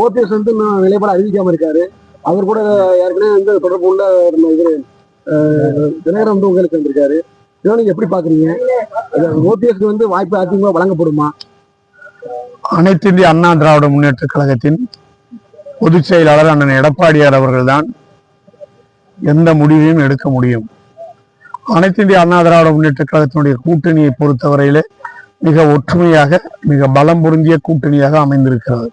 OPS வந்து இன்னும் நிலைப்பாடு அறிவிக்காம இருக்காரு. அவர் கூட ஏற்கனவே வந்து தொடர்பு உள்ள இவர் தினகரன் வந்து உங்களுக்கு வந்திருக்காரு. இதெல்லாம் நீங்க எப்படி பாக்குறீங்க? ஓபிஎஸ்க்கு வந்து வாய்ப்பு அதிகமாக வழங்கப்படுமா? அனைத்து இந்திய அண்ணா திராவிட முன்னேற்ற கழகத்தின் பொதுச் செயலாளர் அண்ணன் எடப்பாடியார் அவர்கள்தான் எந்த முடிவையும் எடுக்க முடியும். அனைத்து இந்திய அண்ணா திராவிட முன்னேற்ற கழகத்தினுடைய கூட்டணியை பொறுத்தவரையிலே மிக ஒற்றுமையாக, மிக பலம் பொருந்திய கூட்டணியாக அமைந்திருக்கிறது.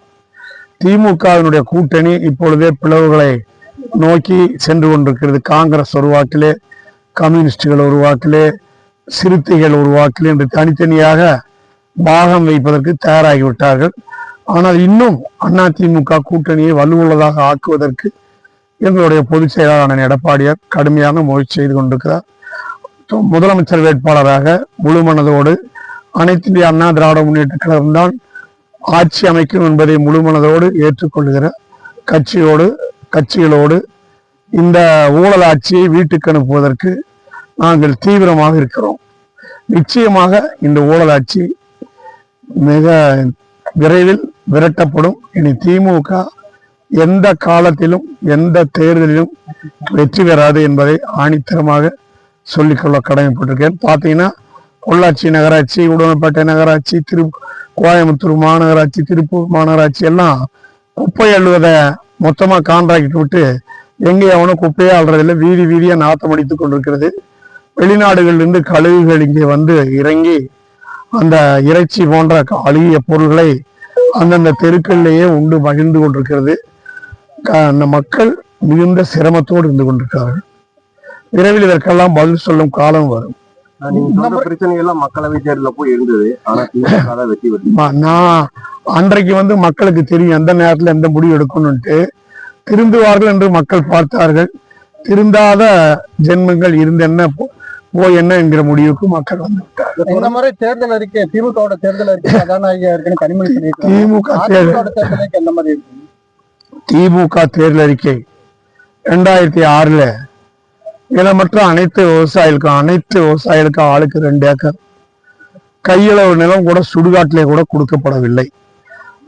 திமுகவினுடைய கூட்டணி இப்பொழுதே பிளவுகளை நோக்கி சென்று கொண்டிருக்கிறது. காங்கிரஸ் ஒரு வாக்கிலே, கம்யூனிஸ்டுகள் ஒரு வாக்கிலே, சிறுத்தைகள் ஒரு வாக்கிலே என்று தனித்தனியாக பாகம் வைப்பதற்கு தயாராகிவிட்டார்கள். ஆனால் இன்னும் அதிமுக கூட்டணியை வலுவுள்ளதாக ஆக்குவதற்கு எங்களுடைய பொதுச் செயலாளர் அண்ணன் எடப்பாடியார் கடுமையான முயற்சி செய்து கொண்டிருக்கிறார். முதலமைச்சர் வேட்பாளராக முழு மனதோடு அனைத்து இந்திய அண்ணா திராவிட முன்னேற்ற கழகம்தான் ஆட்சி அமைக்கும் என்பதை முழு மனதோடு ஏற்றுக்கொள்கிற கட்சிகளோடு இந்த ஊழல் ஆட்சியை வீட்டுக்கு அனுப்புவதற்கு நாங்கள் தீவிரமாக இருக்கிறோம். நிச்சயமாக இந்த ஊழல் ஆட்சி மிக விரைவில் விரட்டப்படும். இனி திமுக எந்த காலத்திலும் எந்த தேர்தலிலும் வெற்றி பெறாது என்பதை ஆணித்தரமாக சொல்லிக்கொள்ள கடமைப்பட்டிருக்கேன். பார்த்தீங்கன்னா பொள்ளாச்சி நகராட்சி, உடுமலைப்பேட்டை நகராட்சி, கோயம்புத்தூர் மாநகராட்சி, திருப்பூர் மாநகராட்சி எல்லாம் குப்பை அள்ளுவதை மொத்தமாக கான்ட்ராக்ட் விட்டு எங்கே அவனும் குப்பையே அள்ளுறதில்லை, வீதி வீதியா நாத்தம் அடித்துக் கொண்டிருக்கிறது. வெளிநாடுகளிலிருந்து கழிவுகள் இங்கே வந்து இறங்கி அந்த இறைச்சி போன்ற அழுகிய பொருள்களை அந்தந்த தெருக்களிலேயே உண்டு மகிழ்ந்து கொண்டிருக்கிறது. அந்த மக்கள் மிகுந்த சிரமத்தோடு இருந்து கொண்டிருக்கிறார்கள். விரைவில் இதற்கெல்லாம் பதில் சொல்லும் காலம் வரும். பிரச்சனைகள்லாம் மக்களவை தேர்தலில் போய் இருந்தது. நான் அன்றைக்கு வந்து மக்களுக்கு தெரியும் எந்த நேரத்தில் எந்த முடிவு எடுக்கணும்ட்டு. திருந்துவார்கள் என்று மக்கள் பார்த்தார்கள். திருந்தாத ஜென்மங்கள் இருந்து என்ன போய் என்ன என்கிற முடிவுக்கு மக்கள் வந்து விட்டார்கள். இந்த முறை தேர்தல் அறிக்கை, திமுக தேர்தல் அறிக்கை திமுக தேர்தல் அறிக்கை 2006 நிலமற்ற அனைத்து விவசாயிகளுக்கும் ஆளுக்கு 2 ஏக்கர் கையளவு நிலம் கூட சுடுகாட்டிலே கூட கொடுக்கப்படவில்லை.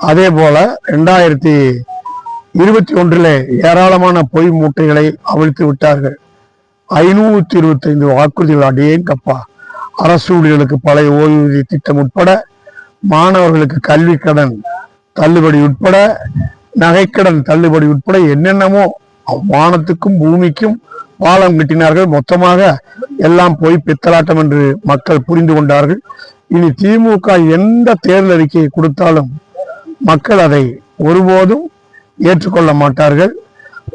அதே போல 2021 ஏராளமான பொய் மூட்டைகளை அவிழ்த்து விட்டார்கள். 525 வாக்குறுதிகள் அடேங்கப்பா. அரசு ஊழியர்களுக்கு பழைய ஓய்வூதிய திட்டம் உட்பட, மாணவர்களுக்கு கல்வி கடன் தள்ளுபடி உட்பட, நகைக்கடன் தள்ளுபடி உட்பட என்னென்னமோ வானத்துக்கும் பூமிக்கும் பாலம் கட்டினார்கள். மொத்தமாக எல்லாம் போய் பித்தலாட்டம் என்று மக்கள் புரிந்து கொண்டார்கள். இனி திமுக எந்த தேர்தல் அறிக்கையை கொடுத்தாலும் மக்கள் அதை ஒருபோதும் ஏற்றுக்கொள்ள மாட்டார்கள்.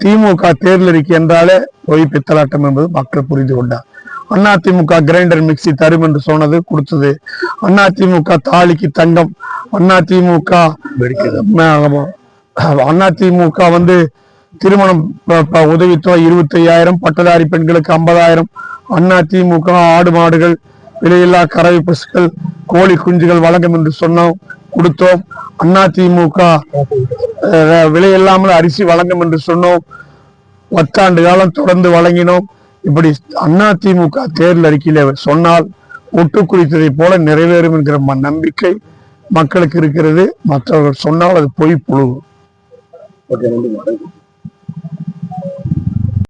திமுக தேர்தல் அறிக்கை என்றாலே போய் பித்தலாட்டம் என்பது மக்கள் புரிந்து கொண்டார். அதிமுக கிரைண்டர் மிக்சி தரும் என்று சொன்னது கொடுத்தது. அதிமுக தாலிக்கு தங்கம், அதிமுக வந்து திருமணம் உதவித்தொகை 25,000, பட்டதாரி பெண்களுக்கு 50,000, அதிமுக ஆடு மாடுகள் விலையில்லா கறவை பசுக்கள் கோழி குஞ்சுகள் வழங்கும் என்று சொன்னோம், கொடுத்தோம். அதிமுக விலையில்லாமல் அரிசி வழங்கும் என்று சொன்னோம், 10 ஆண்டு காலம் தொடர்ந்து வழங்கினோம். இப்படி அதிமுக தேர்தல் அறிக்கையில சொன்னால் ஒட்டு குறித்ததை போல நிறைவேறும் என்கிற நம்பிக்கை மக்களுக்கு இருக்கிறது. மற்றவர்கள் சொன்னால் அது பொய் புழு.